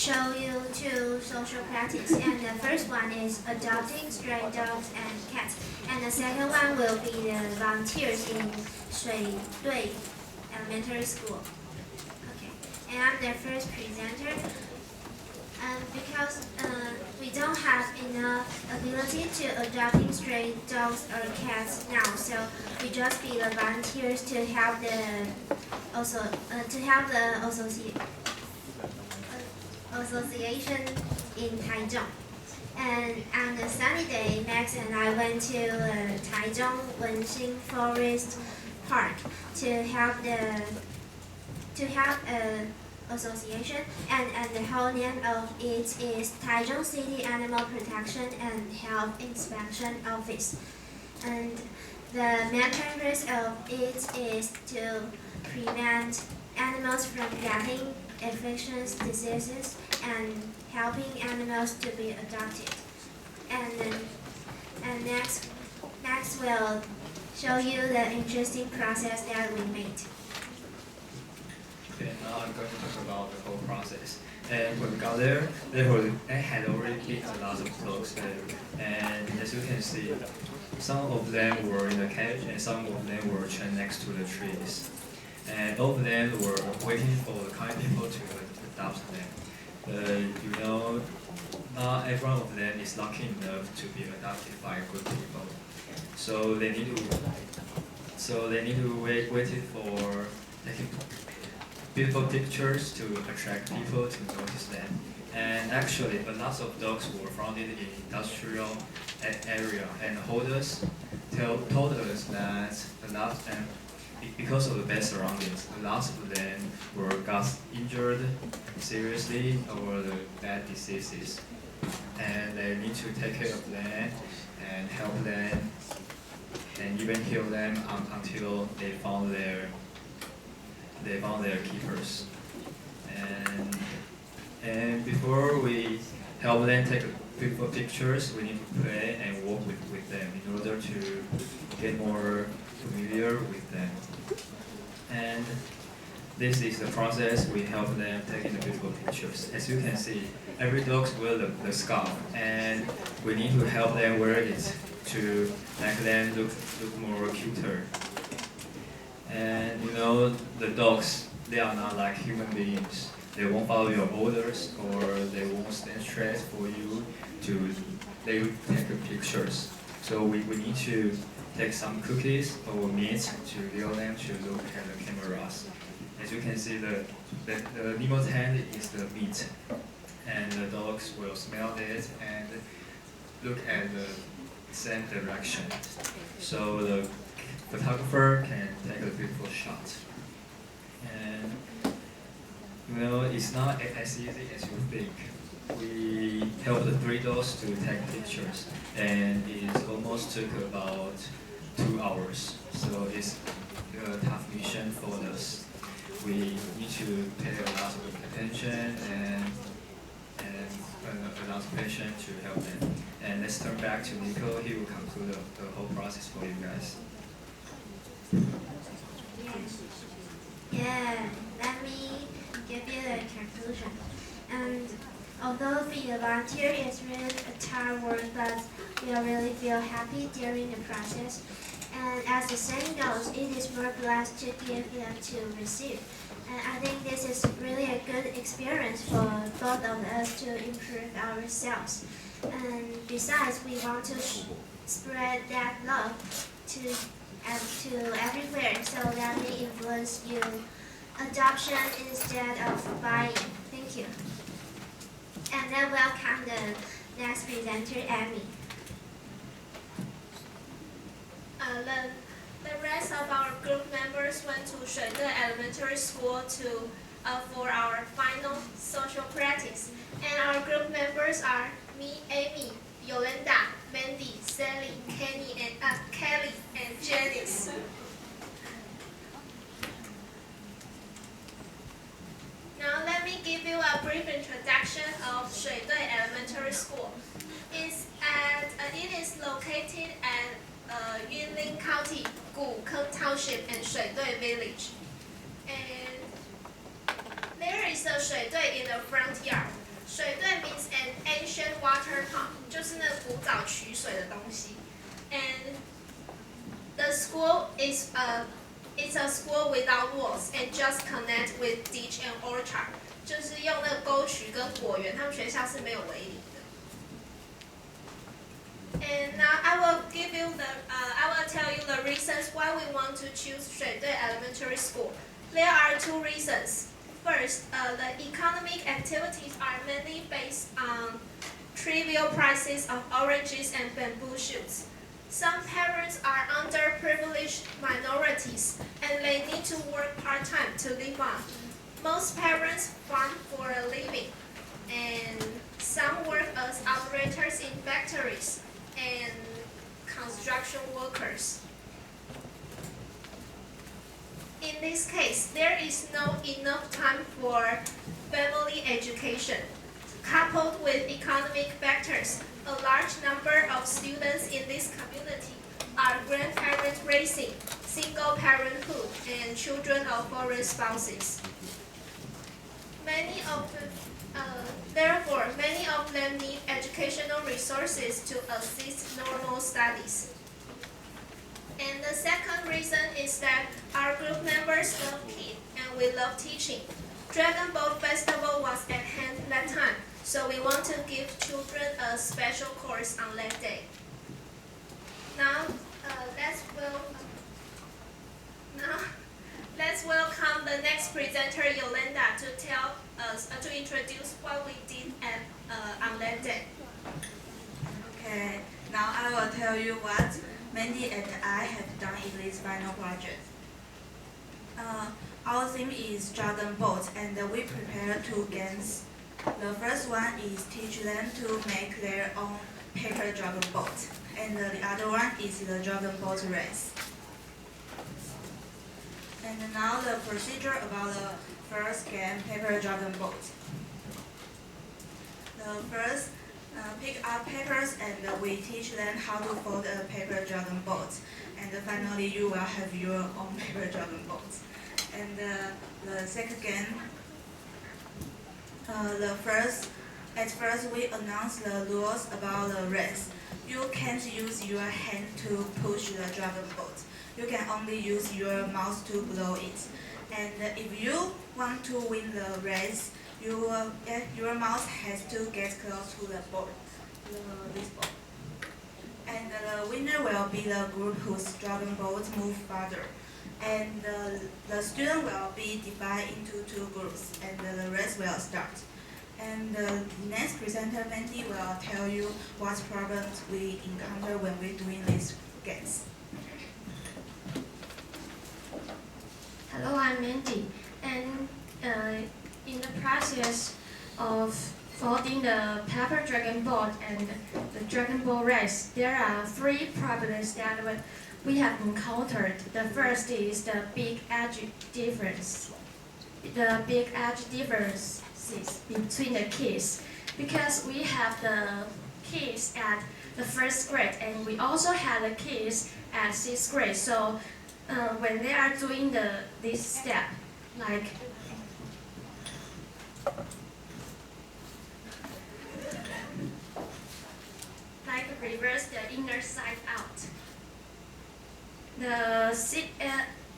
show you two social practice, and the first one is adopting stray dogs and cats, and the second one will be the volunteers in 水队 Elementary School. Okay, and I'm the first presenter. Because we don't have enough ability to adopting stray dogs or cats now, so we just be the volunteers to help the association in Taichung. And on a sunny day, Max and I went to Taichung Wenxing Forest Park to help association, and the whole name of it is Taichung City Animal Protection and Health Inspection Office. And the main purpose of it is to prevent animals from getting infectious diseases and helping animals to be adopted. And next will show you the interesting process that we made. Okay, now I'm going to talk about the whole process. And when we got there, they had already been a lot of dogs there. And as you can see, some of them were in the cage and some of them were chained next to the trees. And all of them were waiting for the kind people to adopt them. Not every one of them is lucky enough to be adopted by good people. So they need to wait for taking beautiful pictures to attract people to notice them. And actually, a lot of dogs were found in industrial area, and holders told us that because of the bad surroundings, a lot of them got injured seriously or the bad diseases, and they need to take care of them and help them, and even heal them until they found their keepers. And before we help them take beautiful pictures, we need to play and walk with them in order to get more familiar with them. And this is the process. We help them taking the beautiful pictures. As you can see, every dog wears the scarf, and we need to help them wear it to make them look more cuter. And the dogs, they are not like human beings. They won't follow your orders, or they won't stand straight for you they will take pictures. So we need to take some cookies or meat to lure them to look at the cameras. As you can see, the Nemo's hand is the meat, and the dogs will smell it and look at the same direction. So the photographer can take a beautiful shot. And it's not as easy as you think. We helped the 3 dogs to take pictures, and it almost took about 2 hours. So it's a tough mission for us. We need to pay a lot of attention and a lot of patience to help them. And let's turn back to Nico. He will conclude the whole process for you guys. Yeah, let me give you the conclusion. And although being a volunteer is really a hard work, but we really feel happy during the process. And as the saying goes, it is more blessed to give than to receive. And I think this is really a good experience for both of us to improve ourselves. And besides, we want to spread that love to everywhere, so that may influence you. Adoption instead of buying. Thank you. And then welcome the next presenter, Amy. The rest of our group members went to Shuide Elementary School for our final social practice. And our group members are me, Amy, Yolanda, Mandy, Sally, Kenny, and Kelly, and Janice. Now let me give you a brief introduction of Shuide Elementary School. It is located at Yunlin County, Gukeng Township, and Shuide Village. And there is a Shuide in the front yard. 水队 means an ancient water pump， 就是那个古早取水的东西。And the school is it's a school without walls and just connect with ditch and orchard， 就是用那个沟渠跟果园，他们学校是没有围篱的。And now I will tell you the reasons why we want to choose 水队 Elementary School. There are two reasons. First, the economic activities are mainly based on trivial prices of oranges and bamboo shoots. Some parents are underprivileged minorities and they need to work part-time to live on. Most parents farm for a living, and some work as operators in factories and construction workers. In this case, there is not enough time for family education. Coupled with economic factors, a large number of students in this community are grandparents raising, single parenthood, and children of foreign spouses. Therefore, many of them need educational resources to assist normal studies. And the second reason is that our group members love kids and we love teaching. Dragon Boat Festival was at hand that time, so we want to give children a special course on that day. Now, let's welcome the next presenter, Yolanda, to introduce what we did on that day. Okay, now I will tell you what Mandy and I have done in this final project. Our theme is Dragon Boat, and we prepare two games. The first one is teach them to make their own paper dragon boat, and the other one is the dragon boat race. And now the procedure about the first game, paper dragon boat. The first, pick up papers and we teach them how to fold a paper dragon boat. And finally, you will have your own paper dragon boat. And the second game, at first we announce the rules about the race. You can't use your hand to push the dragon boat. You can only use your mouth to blow it. And if you want to win the race, your mouth has to get close to the ball, this ball. And the winner will be the group whose dragon boat moves farther. And the student will be divided into two groups, and the race will start. And the next presenter, Mandy, will tell you what problems we encounter when we're doing these games. Hello, I'm Mandy, and in the process of folding the paper dragon boat and the dragon boat race, there are three problems that we have encountered. The first is the big age difference. The big age differences between the kids, because we have the kids at the first grade and we also have the kids at sixth grade. So when they are doing this step, like reverse the inner side out.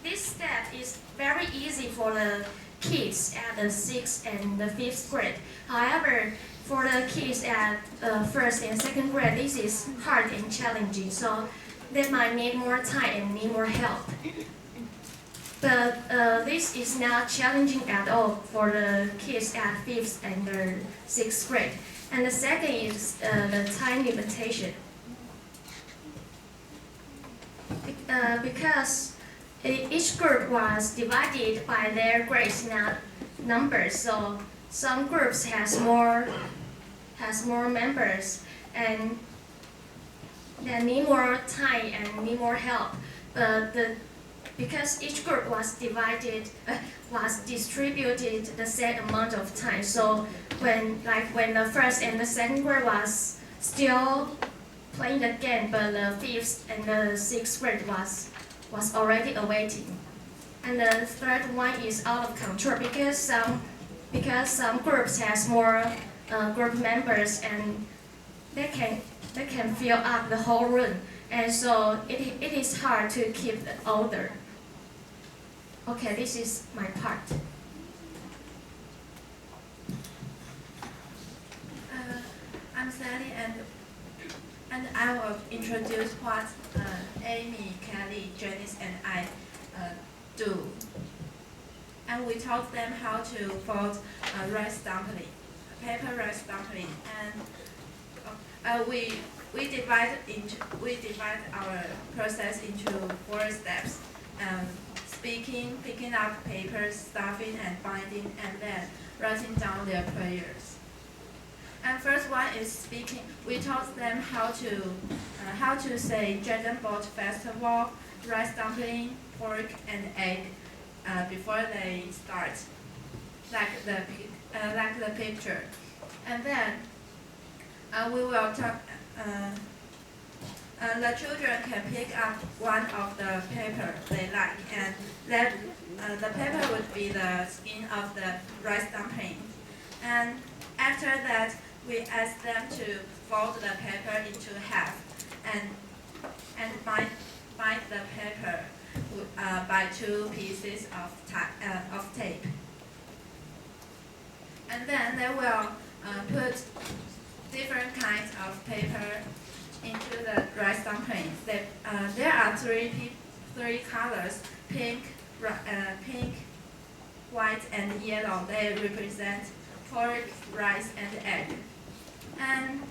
This step is very easy for the kids at the 6th and the 5th grade. However, for the kids at first and second grade, this is hard and challenging, so they might need more time and need more help. But this is not challenging at all for the kids at 5th and the 6th grade. And the second is the time limitation. Because each group was divided by their grades, not numbers. So some groups has more members, and they need more time and need more help. But because each group was distributed the same amount of time. So when the first and the second grade was still playing the game, but the 5th and the 6th grade was already awaiting. And the third one is out of control because some groups has more group members, and they can fill up the whole room, and so it is hard to keep the order. Okay, this is my part. I'm Sally, and I will introduce what Amy, Kelly, Janice, and I do. And we taught them how to fold rice dumpling, paper rice dumpling, and we divide our process into 4 steps: speaking, picking up papers, stuffing and binding, and then writing down their prayers. And first one is speaking. We taught them how to say Dragon Boat Festival, rice dumpling, pork, and egg before they start, like the picture. And then we will talk. The children can pick up one of the paper they like, and then the paper would be the skin of the rice dumpling. And after that, we ask them to fold the paper into half and bind the paper by 2 pieces of tape. And then they will put different kinds of paper into the rice dumpling. There are three colors: pink, white, and yellow. They represent pork, rice, and egg. And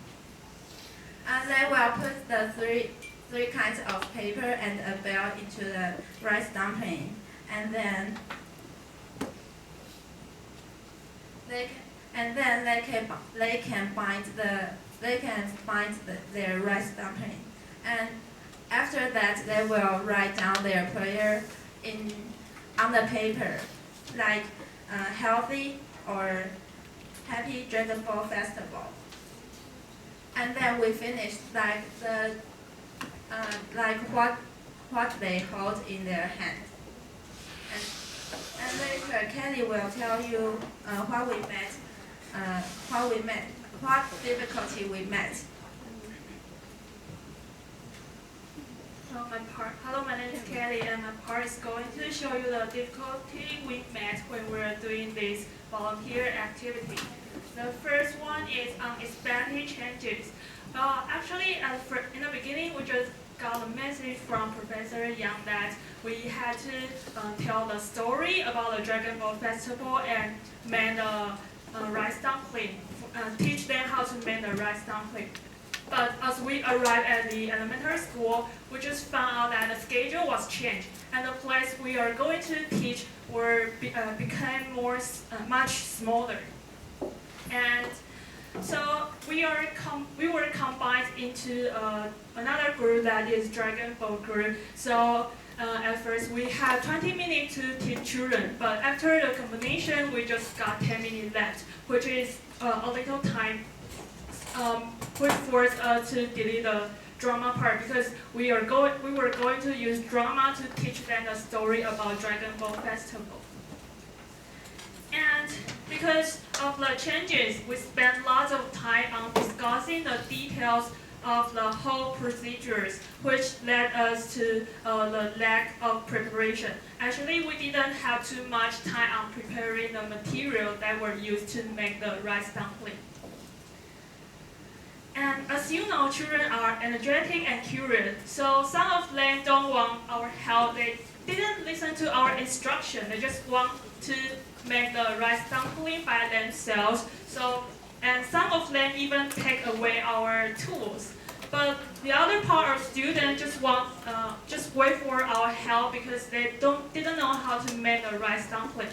they will put the three kinds of paper and a bell into the rice dumpling, and then they can bind their rice dumpling. And after that, they will write down their prayer on the paper, like healthy or happy Dragon Ball Festival. And then we finish like what they hold in their hand. And later Kelly will tell you what difficulty we met. Hello, my name is Kelly, and my part is going to show you the difficulty we met when we were doing this volunteer activity. The first one is unexpected changes. Actually, in the beginning, we just got a message from Professor Yang that we had to tell the story about the Dragon Ball Festival and make the rice dumpling, teach them how to make the rice dumpling. But as we arrived at the elementary school, we just found out that the schedule was changed, and the place we are going to teach became much smaller. And so we were combined into another group that is Dragon Ball group. So at first we had 20 minutes to teach children, but after the combination we just got 10 minutes left, which is a little time, which forced us to delete the drama part because we were going to use drama to teach them the story about Dragon Ball Festival. And because of the changes, we spent lots of time on discussing the details of the whole procedures, which led us to the lack of preparation. Actually, we didn't have too much time on preparing the material that were used to make the rice dumpling. And as you know, children are energetic and curious, so some of them don't want our help. They didn't listen to our instruction. They just want to make the rice dumpling by themselves. And some of them even take away our tools. But the other part of students just wait for our help because they didn't know how to make the rice dumpling.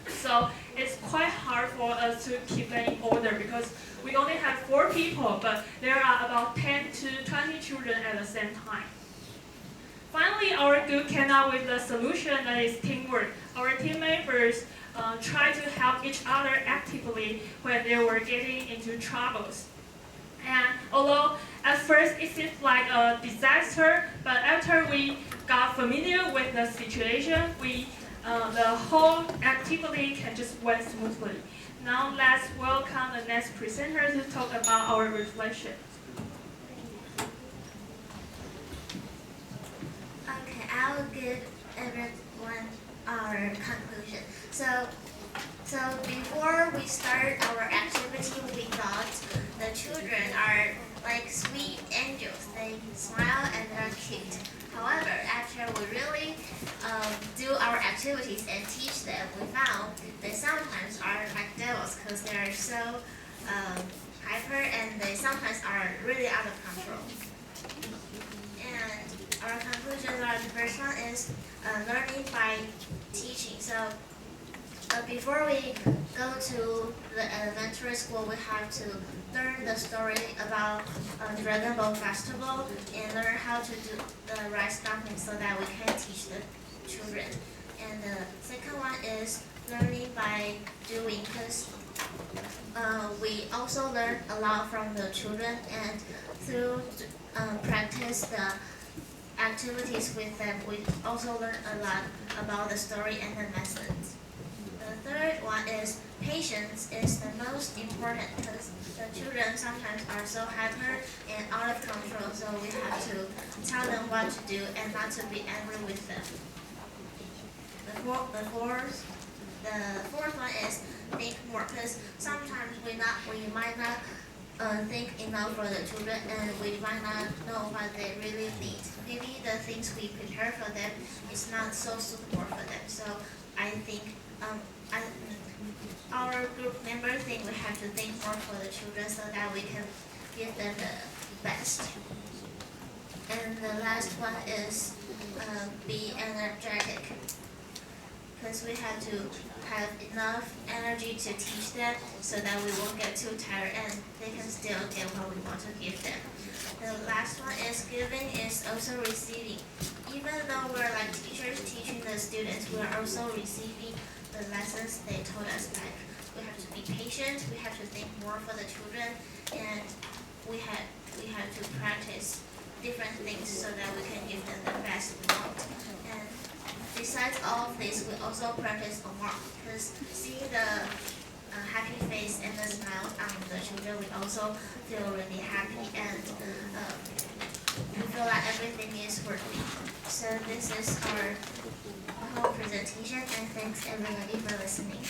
So it's quite hard for us to keep them in order because we only have 4 people, but there are about 10 to 20 children at the same time. Finally, our group came up with a solution that is teamwork. Our team members try to help each other actively when they were getting into troubles. And although at first it seemed like a disaster, but after we got familiar with the situation, we the whole activity can just went smoothly. Now let's welcome the next presenter to talk about our reflection. Okay, I will give everyone our conclusion. So before we start our activity, we thought the children are like sweet angels. They smile and are cute. However, after we really do our activities and teach them, we found they sometimes are like devils because they are so hyper and they sometimes are really out of control. And our conclusions are the first one is learning by teaching. So before we go to the elementary school, we have to learn the story about Dragon Ball Festival and learn how to do the right stuffing so that we can teach the children. And the second one is learning by doing, because we also learn a lot from the children, and through practice the activities with them, we also learn a lot about the story and the methods. The third one is patience is the most important because the children sometimes are so hyper and out of control, so we have to tell them what to do and not to be angry with them. The fourth one is think more, because sometimes we might not think enough for the children, and we might not know what they really need. Maybe the things we prepare for them is not so suitable for them. So I think our group members think we have to think more for the children so that we can give them the best. And the last one is be energetic, because we have to have enough energy to teach them so that we won't get too tired and they can still get what we want to give them. The last one is giving is also receiving. Even though we're like teachers teaching the students, we're also receiving the lessons they told us. Like we have to be patient, we have to think more for the children, and we have to practice different things so that we can give them the best we want. And besides all of this, we also practice homework, because seeing the happy face and the smiles on the children, we also feel really happy, and we feel like everything is working. So this is our whole presentation, and thanks everybody for listening.